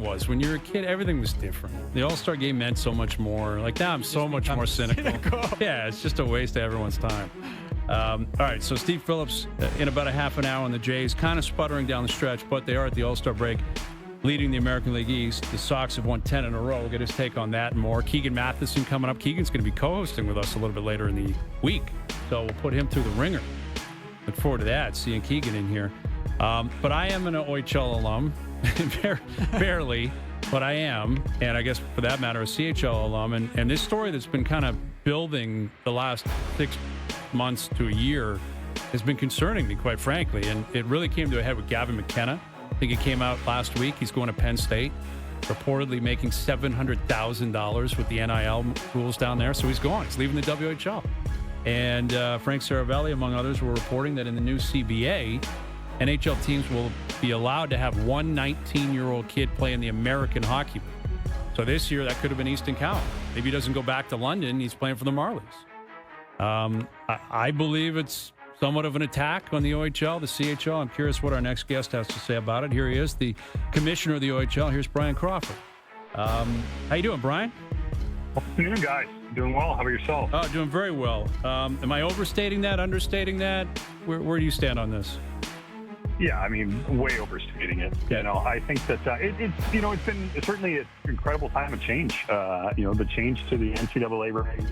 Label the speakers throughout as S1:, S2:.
S1: was when you were a kid, everything was different. The All-Star game meant so much more. Like now I'm so much more cynical. Yeah, it's just a waste of everyone's time. All right, so Steve Phillips in about a half an hour on the Jays, kind of sputtering down the stretch, but they are at the All-Star break leading the American League East. The Sox have won 10 in a row. We'll get his take on that and more. Keegan Matheson coming up. Keegan's going to be co-hosting with us a little bit later in the week, so we'll put him through the ringer. Look forward to that, seeing Keegan in here. But I am an OHL alum. Barely, but I am, and I guess for that matter, a CHL alum. And this story that's been kind of building the last 6 months to a year has been concerning me, quite frankly. And it really came to a head with Gavin McKenna. I think it came out last week. He's going to Penn State, reportedly making $700,000 with the NIL rules down there. So he's gone. He's leaving the WHL. And Frank Saravelli, among others, were reporting that in the new CBA, NHL teams will be allowed to have one 19-year-old kid play in the American Hockey League. So this year, that could have been Easton Cowan. Maybe he doesn't go back to London. He's playing for the Marlies. I believe it's somewhat of an attack on the OHL, the CHL. I'm curious what our next guest has to say about it. Here he is, the commissioner of the OHL. Here's Brian Crawford. How you doing, Brian?
S2: Afternoon, guys. Doing well. How about yourself?
S1: Oh, doing very well. Am I overstating that, understating that? Where do you stand on this?
S2: Yeah, I mean, way overstating it.
S1: Yeah.
S2: You know, I think that it's been certainly an incredible time of change. The change to the NCAA regs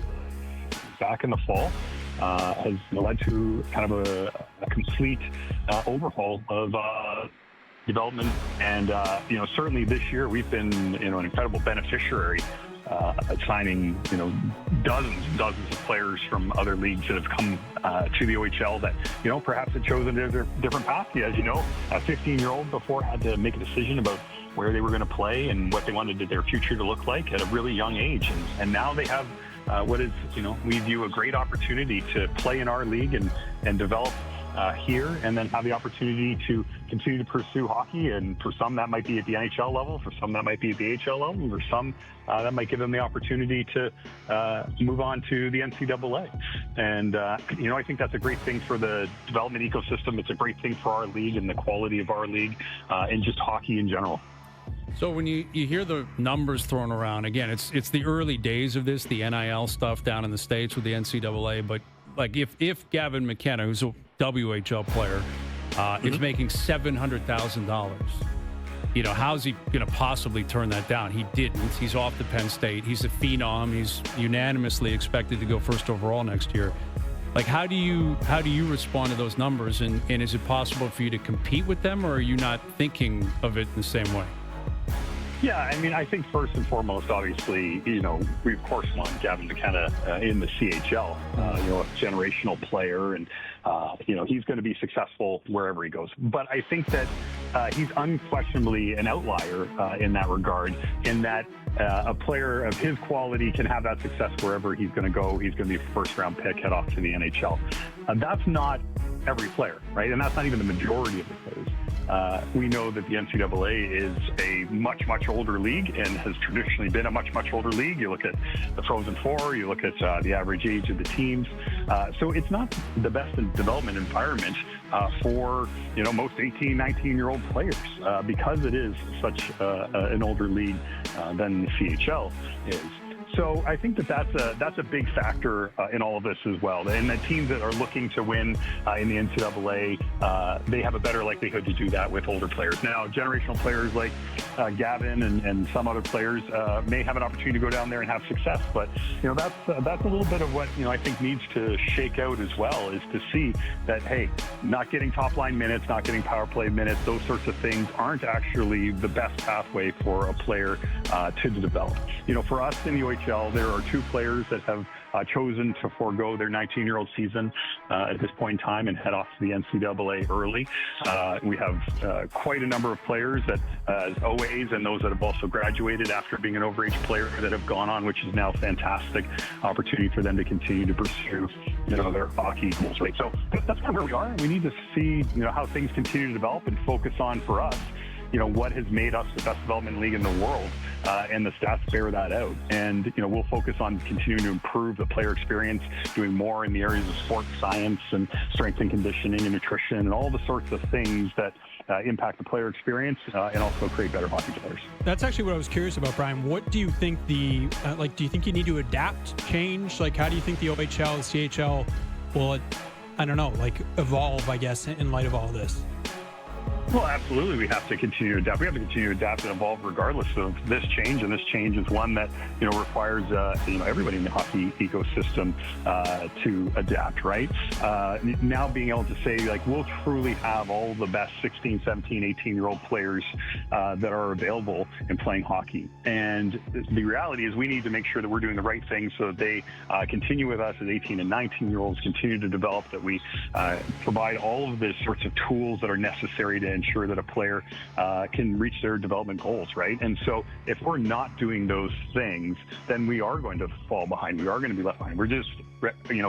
S2: back in the fall has led to kind of a complete overhaul of development. And, certainly this year we've been, an incredible beneficiary signing, dozens and dozens of players from other leagues that have come to the OHL that, perhaps had chosen a different path. As you know, a 15-year-old before had to make a decision about where they were going to play and what they wanted their future to look like at a really young age. And now they have what is, we view a great opportunity to play in our league and develop here, and then have the opportunity to continue to pursue hockey. And for some, that might be at the NHL level. For some, that might be at the AHL level. For some, that might give them the opportunity to move on to the NCAA. And, I think that's a great thing for the development ecosystem. It's a great thing for our league and the quality of our league and just hockey in general.
S1: So when you hear the numbers thrown around, again, it's the early days of this, the NIL stuff down in the States with the NCAA. But like if Gavin McKenna, who's a WHL player, is making $700,000, how's he going to possibly turn that down? He didn't. He's off to Penn State. He's a phenom. He's unanimously expected to go first overall next year. Like, how do you respond to those numbers? And is it possible for you to compete with them, or are you not thinking of it in the same way?
S2: Yeah, I mean, I think first and foremost, obviously, we of course want Gavin McKenna in the CHL, a generational player, and he's going to be successful wherever he goes. But I think that he's unquestionably an outlier in that regard, in that a player of his quality can have that success wherever he's going to go. He's going to be a first-round pick, head off to the NHL. That's not every player, right? And that's not even the majority of the players. We know that the NCAA is a much, much older league and has traditionally been a much, much older league. You look at the Frozen Four, you look at the average age of the teams. So it's not the best development environment for, most 18, 19-year-old players because it is such an older league than the CHL is. So I think that's a big factor in all of this as well. And the teams that are looking to win in the NCAA, they have a better likelihood to do that with older players. Now, generational players like Gavin and some other players may have an opportunity to go down there and have success. But that's a little bit of what I think needs to shake out as well, is to see that, hey, not getting top line minutes, not getting power play minutes, those sorts of things aren't actually the best pathway for a player to develop. For us in the OHL, there are two players that have chosen to forego their 19-year-old season at this point in time and head off to the NCAA early. We have quite a number of players that as OAs and those that have also graduated after being an overage player that have gone on, which is now a fantastic opportunity for them to continue to pursue their hockey goals. Right? So that's kind of where we are. We need to see how things continue to develop and focus on, for us, what has made us the best development league in the world, and the stats bear that out. And we'll focus on continuing to improve the player experience, doing more in the areas of sports science and strength and conditioning and nutrition and all the sorts of things that impact the player experience and also create better hockey players.
S3: That's actually what I was curious about, Brian. What do you think do you think you need to adapt, change? Like, how do you think the OHL, the CHL will, evolve, I guess, in light of all this?
S2: Well, absolutely. We have to continue to adapt. We have to continue to adapt and evolve regardless of this change. And this change is one that, requires, everybody in the hockey ecosystem to adapt, right? Now being able to say, we'll truly have all the best 16, 17, 18-year-old players that are available in playing hockey. And the reality is we need to make sure that we're doing the right things so that they continue with us as 18 and 19-year-olds, continue to develop, that we provide all of the sorts of tools that are necessary to ensure that a player can reach their development goals, right? And so if we're not doing those things, then we are going to fall behind. We are going to be left behind. We're just,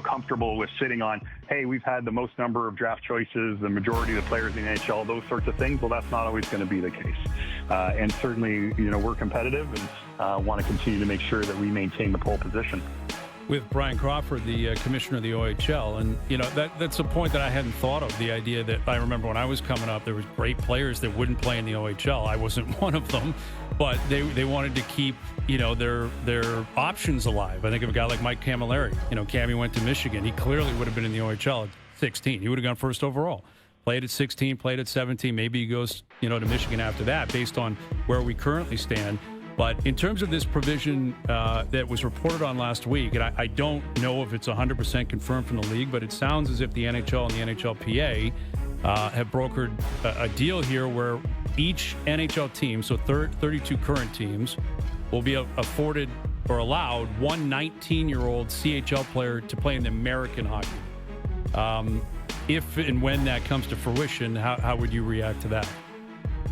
S2: comfortable with sitting on, hey, we've had the most number of draft choices, the majority of the players in the NHL, those sorts of things. Well, that's not always going to be the case. And certainly, we're competitive and want to continue to make sure that we maintain the pole position.
S1: With Brian Crawford, the commissioner of the OHL. And, that's a point that I hadn't thought of, the idea that I remember when I was coming up, there was great players that wouldn't play in the OHL. I wasn't one of them, but they wanted to keep, their options alive. I think of a guy like Mike Camilleri. Cammy went to Michigan. He clearly would have been in the OHL at 16. He would have gone first overall. Played at 16, played at 17. Maybe he goes, to Michigan after that, based on where we currently stand. But in terms of this provision that was reported on last week, and I don't know if it's 100% confirmed from the league, but it sounds as if the NHL and the NHLPA have brokered a deal here where each NHL team, so 32 current teams, will be afforded or allowed one 19-year-old CHL player to play in the American hockey. If and when that comes to fruition, how would you react to that?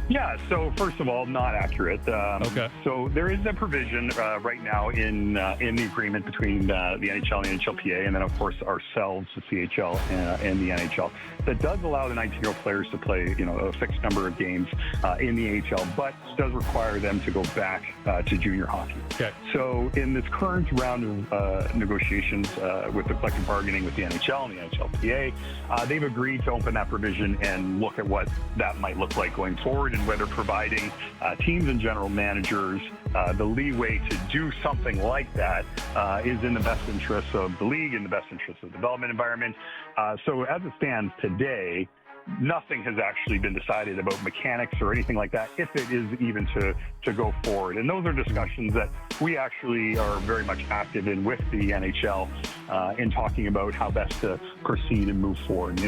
S2: Yeah, so first of all, not accurate.
S1: Okay.
S2: So there is a provision right now in the agreement between the NHL and the NHLPA, and then, of course, ourselves, the CHL and the NHL, that does allow the 19-year-old players to play, a fixed number of games in the AHL, but does require them to go back to junior hockey.
S1: Okay.
S2: So in this current round of negotiations with the collective bargaining with the NHL and the NHLPA, they've agreed to open that provision and look at what that might look like going forward, and whether providing teams and general managers the leeway to do something like that is in the best interests of the league, in the best interests of the development environment. So as it stands today, nothing has actually been decided about mechanics or anything like that, if it is even to go forward. And those are discussions that we actually are very much active in with the NHL in talking about how best to proceed and move forward.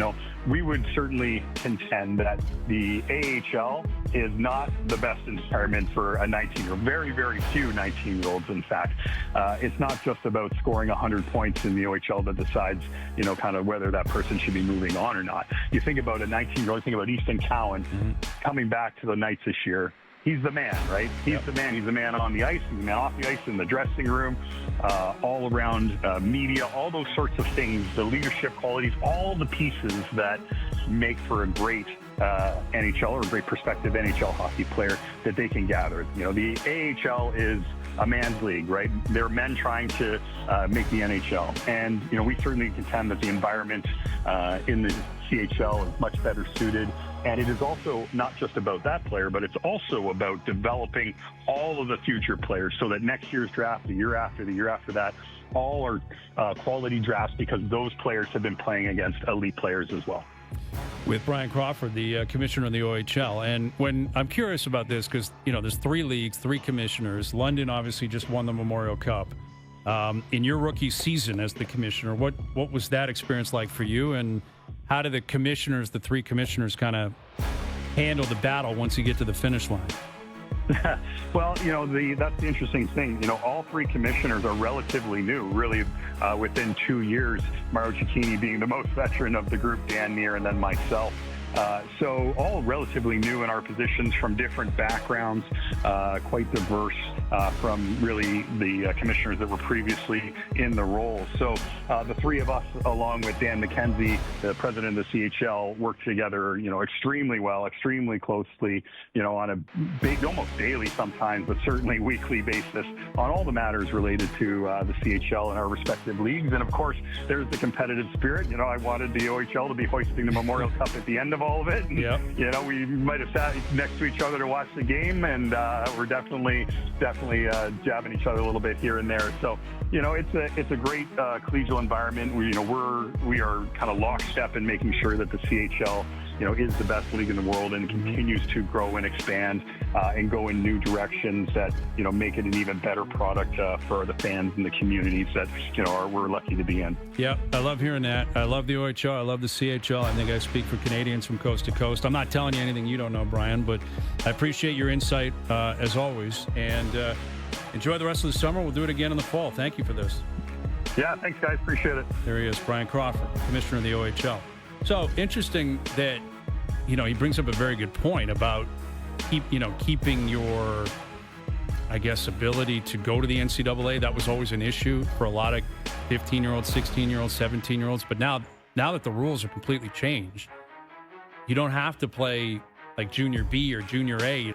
S2: We would certainly contend that the AHL is not the best environment for a 19-year-old. Very, very few 19-year-olds, in fact. It's not just about scoring 100 points in the OHL that decides, kind of whether that person should be moving on or not. You think about a 19-year-old, think about Easton Cowan coming back to the Knights this year. He's the man, right? He's the man. He's the man on the ice. He's the man off the ice, in the dressing room, all around media, all those sorts of things, the leadership qualities, all the pieces that make for a great NHL or a great prospective NHL hockey player that they can gather. The AHL is a man's league, right? There are men trying to make the NHL. And, we certainly contend that the environment in the CHL is much better suited. And it is also not just about that player, but it's also about developing all of the future players so that next year's draft, the year after that, all are quality drafts because those players have been playing against elite players as well.
S1: With Brian Crawford, the commissioner of the OHL. And when I'm curious about this, because, there's 3 leagues, 3 commissioners. London obviously just won the Memorial Cup. In your rookie season as the commissioner, what was that experience like for you? And how do the 3 commissioners kind of handle the battle once you get to the finish line?
S2: Well, that's the interesting thing. All 3 commissioners are relatively new, really within 2 years, Mario Cecchini being the most veteran of the group, Dan Neer, and then myself. So all relatively new in our positions from different backgrounds, quite diverse from really the commissioners that were previously in the role. So the three of us, along with Dan McKenzie, the president of the CHL, work together, extremely well, extremely closely, on a almost daily sometimes, but certainly weekly basis on all the matters related to the CHL and our respective leagues. And of course, there's the competitive spirit. I wanted the OHL to be hoisting the Memorial Cup at the end of all of it. And,
S1: yep.
S2: We might have sat next to each other to watch the game, and we're definitely jabbing each other a little bit here and there. So, it's a great collegial environment. We are kind of lockstep in making sure that the CHL, is the best league in the world and continues to grow and expand and go in new directions that, make it an even better product for the fans and the communities that, we're lucky to be in.
S1: Yeah, I love hearing that. I love the OHL. I love the CHL. I think I speak for Canadians from coast to coast. I'm not telling you anything you don't know, Brian, but I appreciate your insight as always. And enjoy the rest of the summer. We'll do it again in the fall. Thank you for this.
S2: Yeah, thanks, guys. Appreciate it.
S1: There he is, Brian Crawford, commissioner of the OHL. So interesting that, he brings up a very good point about keeping your, I guess, ability to go to the NCAA. That was always an issue for a lot of 15-year-olds, 16-year-olds, 17-year-olds. But now that the rules are completely changed, you don't have to play like junior B or junior A.